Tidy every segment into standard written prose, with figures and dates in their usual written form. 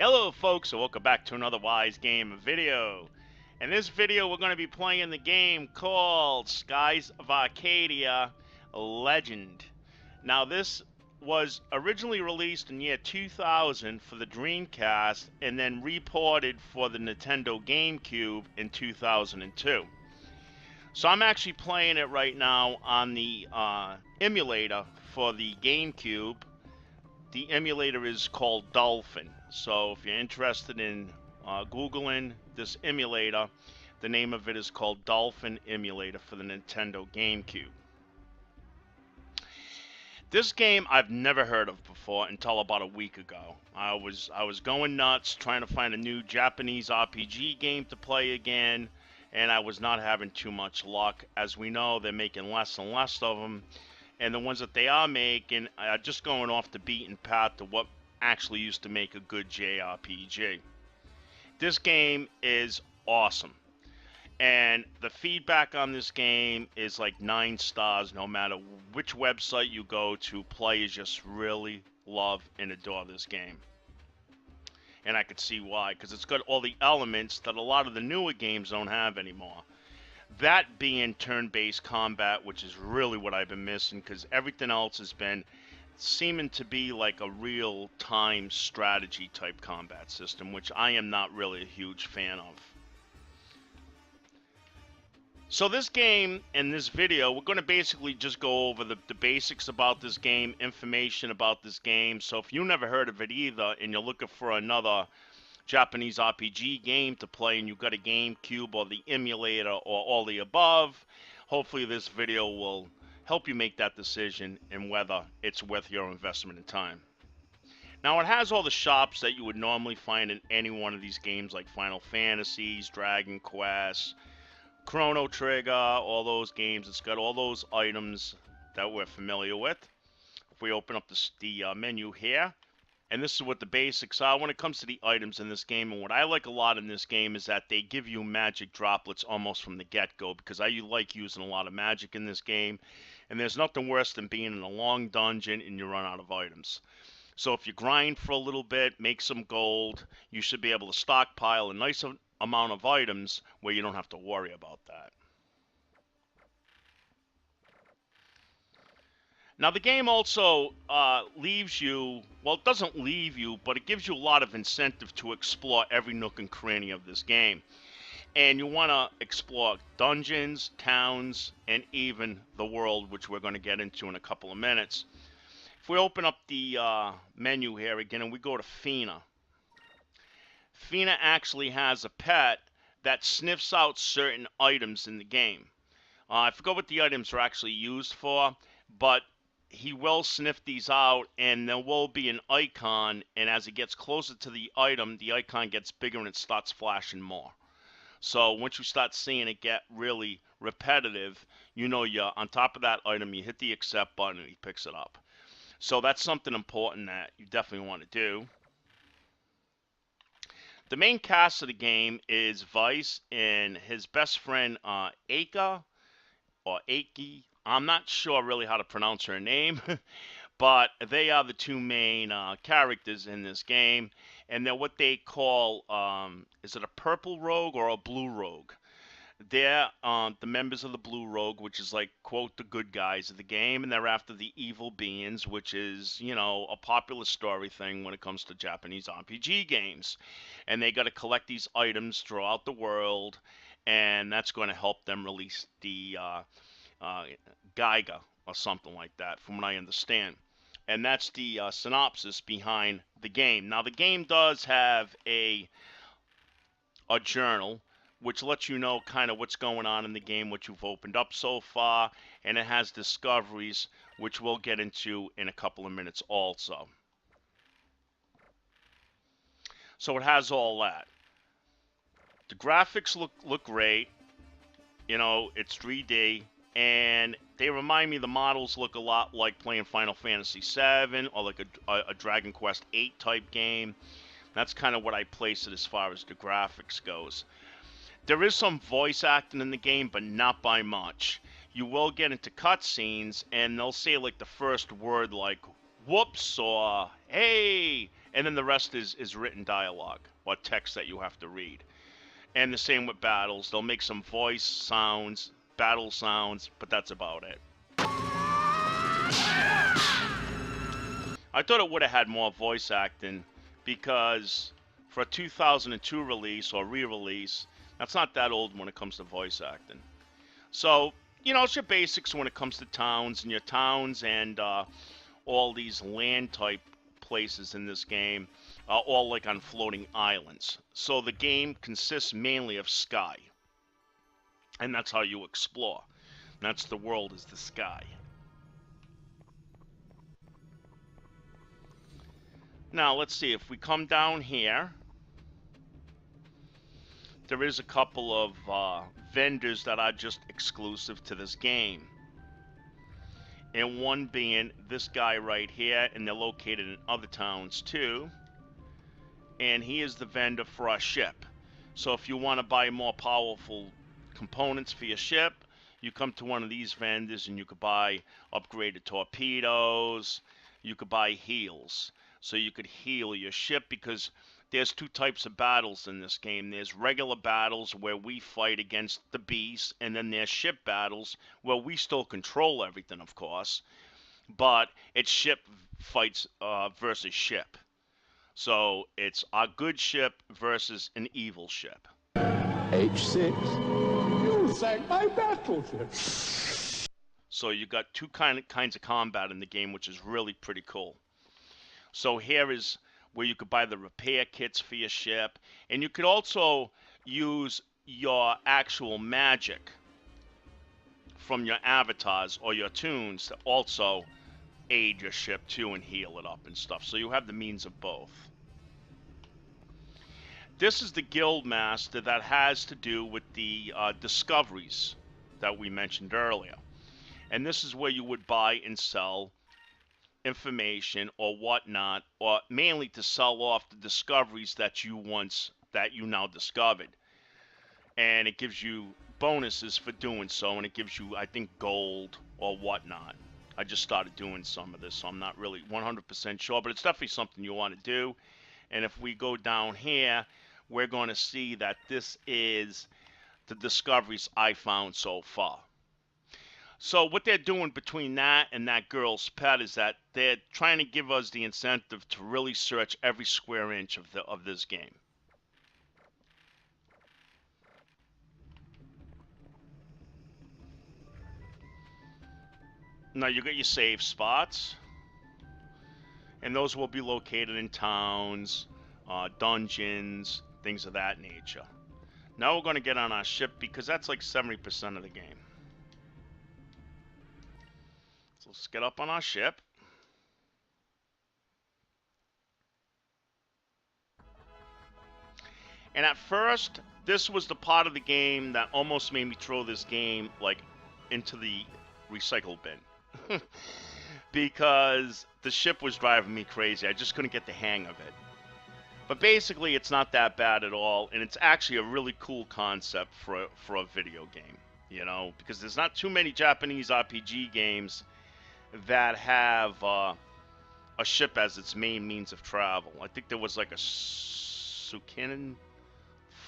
Hello folks, and welcome back to another Wise Game video. In this video we're going to be playing the game called Skies of Arcadia Legend. Now this was originally released in year 2000 for the Dreamcast and then reported for the Nintendo GameCube in 2002. So I'm actually playing it right now on the emulator for the GameCube. The emulator is called Dolphin. So if you're interested in Googling this emulator, the name of it is called Dolphin Emulator for the Nintendo GameCube. This game I've never heard of before until about a week ago. I was going nuts trying to find a new Japanese RPG game to play again, and I was not having too much luck. As we know, they're making less and less of them. And the ones that they are making are just going off the beaten path to what actually used to make a good JRPG. This game is awesome. And the feedback on this game is like 9 stars no matter which website you go to. Players just really love and adore this game. And I could see why, because it's got all the elements that a lot of the newer games don't have anymore. That being turn-based combat, which is really what I've been missing, because everything else has been seeming to be like a real-time strategy type combat system, which I am not really a huge fan of. So this game, in this video, we're going to basically just go over the basics about this game, information about this game. So if you never heard of it either, and you're looking for another Japanese RPG game to play and you've got a GameCube or the emulator or all the above, hopefully this video will help you make that decision and whether it's worth your investment in time. Now it has all the shops that you would normally find in any one of these games like Final Fantasies, Dragon Quest, Chrono Trigger, all those games. It's got all those items that we're familiar with. If we open up the menu here, and this is what the basics are when it comes to the items in this game. And what I like a lot in this game is that they give you magic droplets almost from the get-go, because I like using a lot of magic in this game. And there's nothing worse than being in a long dungeon and you run out of items. So if you grind for a little bit, make some gold, you should be able to stockpile a nice amount of items where you don't have to worry about that. Now the game also leaves you, well, it doesn't leave you, but it gives you a lot of incentive to explore every nook and cranny of this game. And you want to explore dungeons, towns, and even the world, which we're going to get into in a couple of minutes. If we open up the menu here again and we go to FINA. FINA actually has a pet that sniffs out certain items in the game. I forgot what the items are actually used for, but he will sniff these out, and there will be an icon, and as it gets closer to the item, the icon gets bigger and it starts flashing more. So once you start seeing it get really repetitive, you know you're on top of that item, you hit the accept button and he picks it up. So that's something important that you definitely want to do. The main cast of the game is Wize and his best friend Aika, or Aiki. I'm not sure really how to pronounce her name, but they are the two main characters in this game, and they're what they call, is it a purple rogue or a blue rogue? They're the members of the blue rogue, which is like, quote, the good guys of the game, and they're after the evil beings, which is, you know, a popular story thing when it comes to Japanese RPG games. And they got to collect these items throughout the world, and that's going to help them release the Geiger or something like that, from what I understand. And that's the synopsis behind the game. Now, the game does have a journal, which lets you know kind of what's going on in the game, what you've opened up so far, and it has discoveries, which we'll get into in a couple of minutes also. So it has all that. The graphics look great. You know, it's 3D. And they remind me, the models look a lot like playing Final Fantasy VII or like a Dragon Quest VIII type game. That's kind of what I place it as far as the graphics goes. There is some voice acting in the game, but not by much. You will get into cutscenes, and they'll say like the first word like whoops or hey, And then the rest is written dialogue or text that you have to read. And the same with battles. They'll make some voice sounds, battle sounds, but that's about it. I thought it would have had more voice acting because for a 2002 release or re-release, that's not that old when it comes to voice acting. So, you know, it's your basics when it comes to towns, and your towns and all these land type places in this game are all like on floating islands. So the game consists mainly of sky. And that's how you explore. That's the world, is the sky. Now, let's see. If we come down here, there is a couple of vendors that are just exclusive to this game. And one being this guy right here, and they're located in other towns too. And he is the vendor for our ship. So if you want to buy more powerful components for your ship, you come to one of these vendors and you could buy upgraded torpedoes, you could buy heals. So you could heal your ship, because there's two types of battles in this game. There's regular battles where we fight against the beast, and then there's ship battles where we still control everything, of course, but it's ship fights versus ship. So it's a good ship versus an evil ship. H6, you sank my battleship. So you got two kinds of combat in the game, which is really pretty cool. So here is where you could buy the repair kits for your ship, and you could also use your actual magic from your avatars or your tunes to also aid your ship too and heal it up and stuff. So you have the means of both. This is the guild master that has to do with the discoveries that we mentioned earlier, and this is where you would buy and sell information or whatnot, or mainly to sell off the discoveries that you now discovered. And it gives you bonuses for doing so, and it gives you, I think, gold or whatnot. I just started doing some of this, so I'm not really 100% sure, but it's definitely something you want to do. And if we go down here, we're going to see that this is the discoveries I found so far. So what they're doing between that and that girl's pet is that they're trying to give us the incentive to really search every square inch of this game. Now you got your save spots, and those will be located in towns, dungeons, things of that nature. Now we're going to get on our ship, because that's like 70% of the game. So let's get up on our ship. And at first, this was the part of the game that almost made me throw this game like into the recycle bin. Because the ship was driving me crazy. I just couldn't get the hang of it. But basically, it's not that bad at all, and it's actually a really cool concept for a video game, you know, because there's not too many Japanese RPG games that have a ship as its main means of travel. I think there was like a Sukinen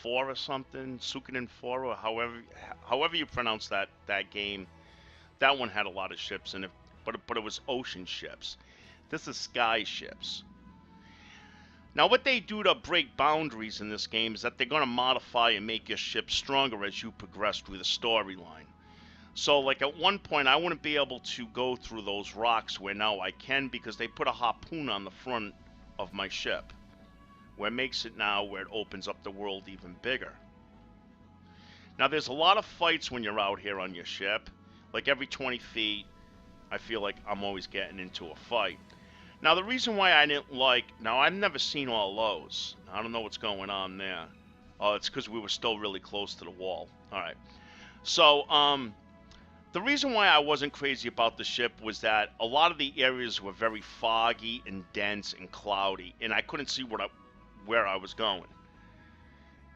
4 or something, Sukinen 4, or however you pronounce that game. That one had a lot of ships in it, but it was ocean ships. This is sky ships. Now, what they do to break boundaries in this game is that they're going to modify and make your ship stronger as you progress through the storyline. So, like, at one point, I wouldn't be able to go through those rocks where now I can, because they put a harpoon on the front of my ship, where it makes it now where it opens up the world even bigger. Now, there's a lot of fights when you're out here on your ship. Like, every 20 feet, I feel like I'm always getting into a fight. Now, the reason why I didn't like... Now, I've never seen all those. I don't know what's going on there. Oh, it's because we were still really close to the wall. Alright. So, the reason why I wasn't crazy about the ship was that a lot of the areas were very foggy and dense and cloudy, and I couldn't see where I was going.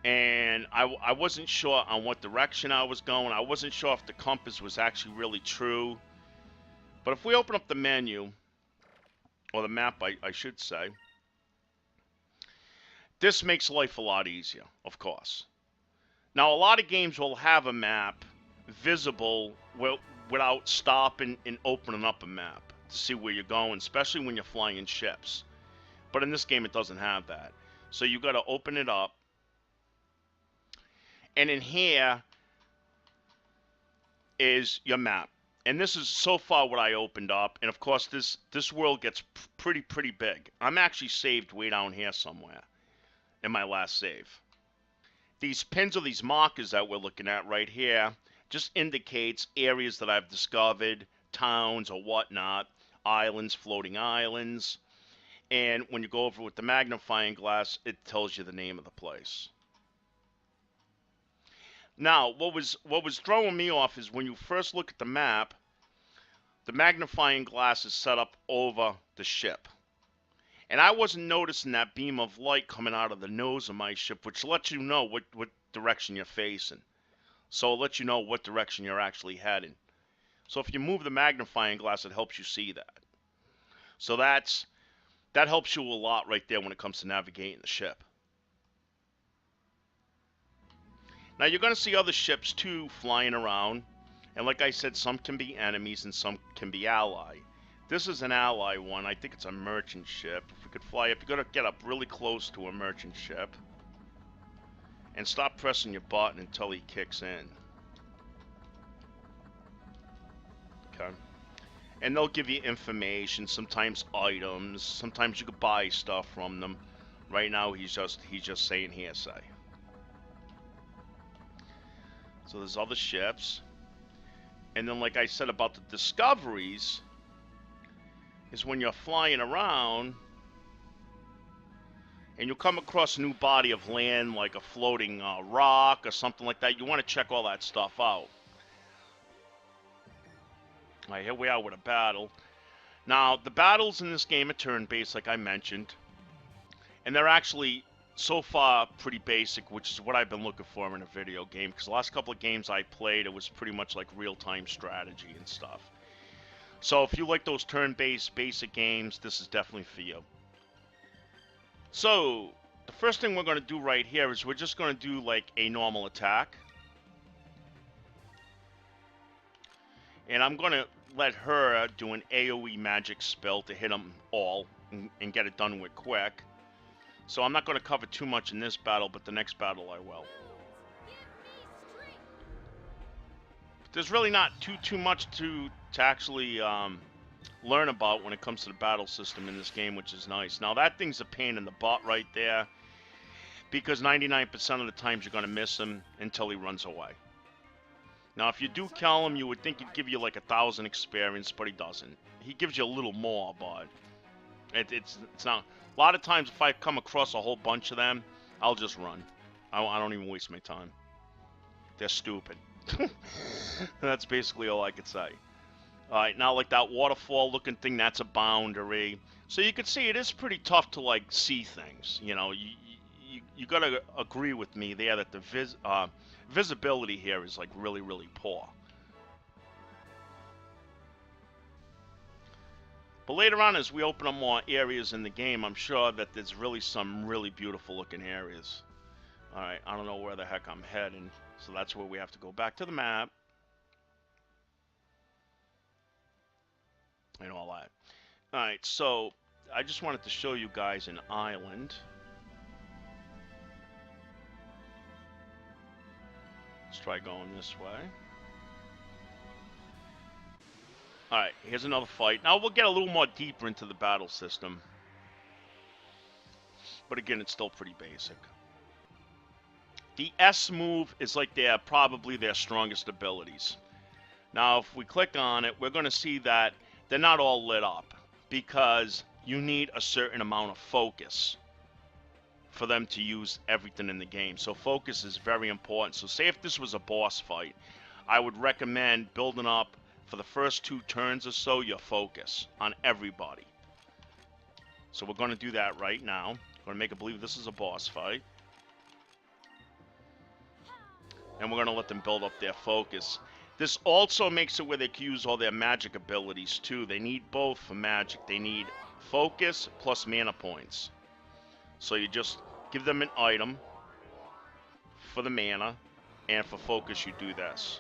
And I wasn't sure on what direction I was going. I wasn't sure if the compass was actually really true. But if we open up the menu, or the map, I should say, This makes life a lot easier, of course. Now, a lot of games will have a map visible without stopping and opening up a map to see where you're going, especially when you're flying in ships. But in this game, it doesn't have that. So you got to open it up. And in here is your map. And this is so far what I opened up. And of course, this world gets pretty big. I'm actually saved way down here somewhere in my last save. These pins or these markers that we're looking at right here just indicates areas that I've discovered, towns or whatnot, islands, floating islands. And when you go over with the magnifying glass, it tells you the name of the place. Now, what was throwing me off is when you first look at the map, the magnifying glass is set up over the ship. And I wasn't noticing that beam of light coming out of the nose of my ship, which lets you know what direction you're facing. So it lets you know what direction you're actually heading. So if you move the magnifying glass, it helps you see that. So that helps you a lot right there when it comes to navigating the ship. Now you're going to see other ships too flying around. And like I said, some can be enemies and some can be ally. This is an ally one. I think it's a merchant ship. If we could fly up, you got to get up really close to a merchant ship. And stop pressing your button until he kicks in. Okay. And they'll give you information, sometimes items, sometimes you could buy stuff from them. Right now he's just saying hearsay. So there's other ships. And then like I said about the discoveries, is when you're flying around and you'll come across a new body of land like a floating rock or something like that. You want to check all that stuff out. Alright, here we are with a battle. Now, the battles in this game are turn-based, like I mentioned. And they're actually, so far, pretty basic, which is what I've been looking for in a video game. Because the last couple of games I played, it was pretty much like real-time strategy and stuff. So if you like those turn-based basic games, this is definitely for you. So, the first thing we're going to do right here is we're just going to do like a normal attack. And I'm going to let her do an AoE magic spell to hit them all and get it done with quick. So I'm not going to cover too much in this battle, but the next battle I will. There's really not too much to actually learn about when it comes to the battle system in this game, which is nice. Now that thing's a pain in the butt right there, because 99% of the times you're going to miss him until he runs away. Now if you do kill him, you would think he'd give you like 1,000 experience, but he doesn't. He gives you a little more, but it's not. A lot of times if I come across a whole bunch of them, I'll just run. I don't even waste my time. They're stupid. That's basically all I could say. Alright, now like that waterfall looking thing, that's a boundary. So you can see it is pretty tough to like see things. You know, you gotta agree with me there that the visibility here is like really poor. But later on, as we open up more areas in the game, I'm sure that there's really some really beautiful looking areas. Alright, I don't know where the heck I'm heading. So that's where we have to go back to the map. And all that. Alright, so I just wanted to show you guys an island. Let's try going this way. Alright, here's another fight. Now we'll get a little more deeper into the battle system. But again, it's still pretty basic. The S move is like probably their strongest abilities. Now if we click on it, we're going to see that they're not all lit up, because you need a certain amount of focus for them to use everything in the game. So focus is very important. So say if this was a boss fight, I would recommend building up for the first 2 turns or so your focus on everybody. So we're going to do that right now. We're going to make it believe this is a boss fight. And we're going to let them build up their focus. This also makes it where they can use all their magic abilities too. They need both for magic. They need focus plus mana points. So you just give them an item for the mana, and for focus you do this.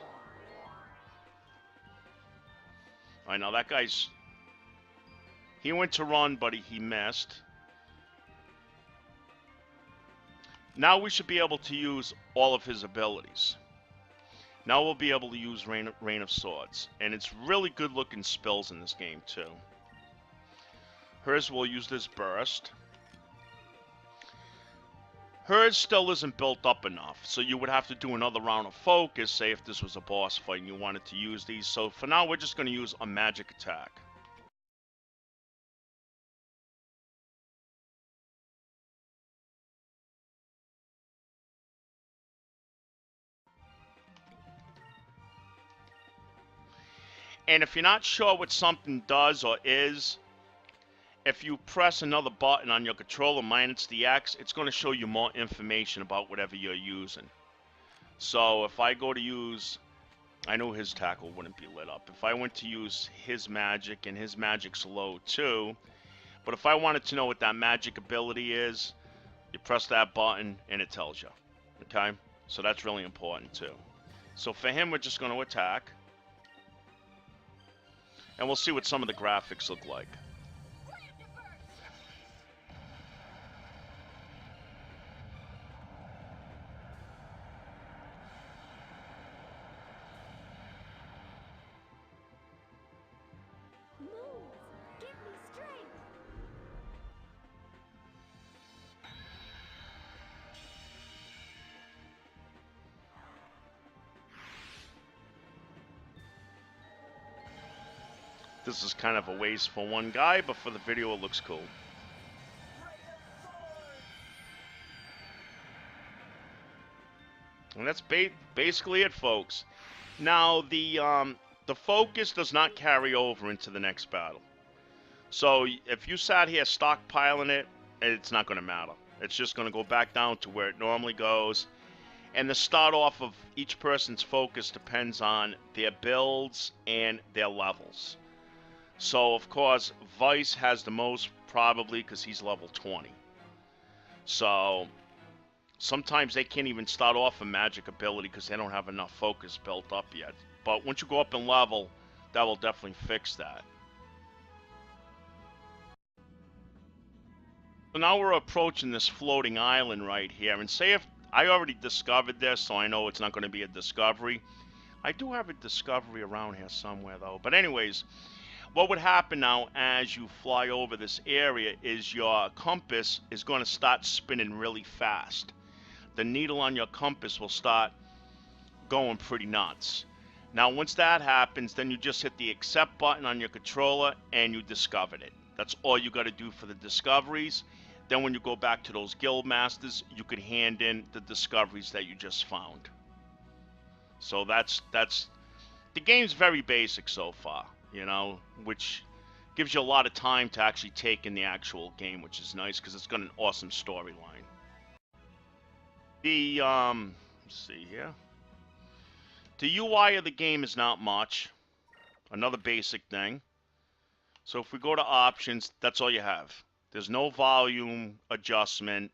Alright, now that guy's... He went to run, but he missed. Now we should be able to use all of his abilities. Now we'll be able to use Rain of Swords. And it's really good looking spells in this game too. Hers will use this burst. Hers still isn't built up enough, so you would have to do another round of focus, say if this was a boss fight and you wanted to use these. So for now we're just going to use a magic attack. And if you're not sure what something does or is, if you press another button on your controller minus the X, it's going to show you more information about whatever you're using. So if I go to use, I know his tackle wouldn't be lit up. If I went to use his magic, and his magic's low too, but if I wanted to know what that magic ability is, you press that button and it tells you. Okay? So that's really important too. So for him, we're just going to attack. And we'll see what some of the graphics look like. This is kind of a waste for one guy, but for the video it looks cool. And that's basically it, folks. Now, the focus does not carry over into the next battle. So if you sat here stockpiling it, it's not going to matter. It's just going to go back down to where it normally goes. And the start off of each person's focus depends on their builds and their levels. So, of course, Vice has the most, probably, because he's level 20. So, sometimes they can't even start off a magic ability because they don't have enough focus built up yet. But once you go up in level, that will definitely fix that. So now we're approaching this floating island right here. And say if I already discovered this, so I know it's not going to be a discovery. I do have a discovery around here somewhere, though. But anyways... What would happen now as you fly over this area is your compass is going to start spinning really fast. The needle on your compass will start going pretty nuts. Now once that happens, then you just hit the accept button on your controller and you discovered it. That's all you got to do for the discoveries. Then when you go back to those guild masters, you could hand in the discoveries that you just found. So that's the game's very basic so far. You know, which gives you a lot of time to actually take in the actual game, which is nice because it's got an awesome storyline. The, let's see here. The UI of the game is not much. Another basic thing. So if we go to options, that's all you have. There's no volume adjustment,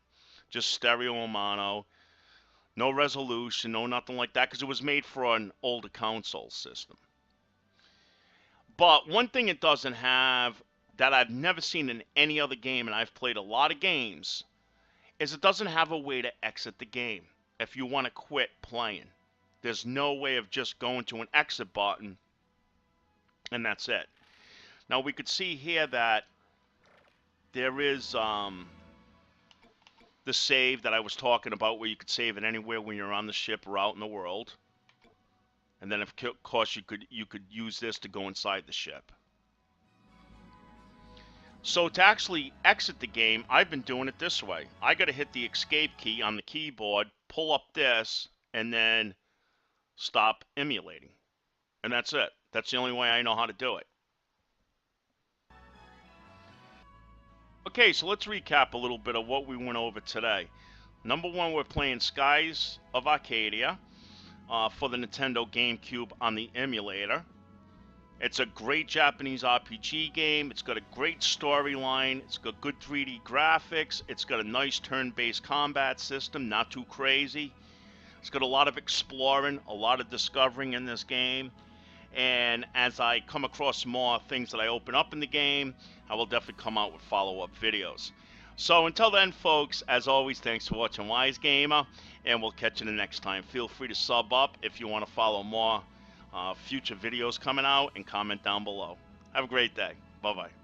just stereo and mono. No resolution, no nothing like that, because it was made for an older console system. But one thing it doesn't have that I've never seen in any other game, and I've played a lot of games, is it doesn't have a way to exit the game if you want to quit playing. There's no way of just going to an exit button, and that's it. Now we could see here that there is the save that I was talking about, where you could save it anywhere when you're on the ship or out in the world. And then, of course, you could use this to go inside the ship. So to actually exit the game, I've been doing it this way. I got to hit the escape key on the keyboard, pull up this, and then stop emulating. And that's it. That's the only way I know how to do it. Okay, so let's recap a little bit of what we went over today. Number one, we're playing Skies of Arcadia. For the Nintendo GameCube on the emulator. It's a great Japanese RPG game. It's got a great storyline. It's got good 3D graphics. It's got a nice turn-based combat system, not too crazy. It's got a lot of exploring, a lot of discovering in this game. And as I come across more things that I open up in the game, I will definitely come out with follow-up videos. So until then, folks, as always, thanks for watching Wise Gamer, and we'll catch you the next time. Feel free to sub up if you want to follow more future videos coming out, and comment down below. Have a great day. Bye-bye.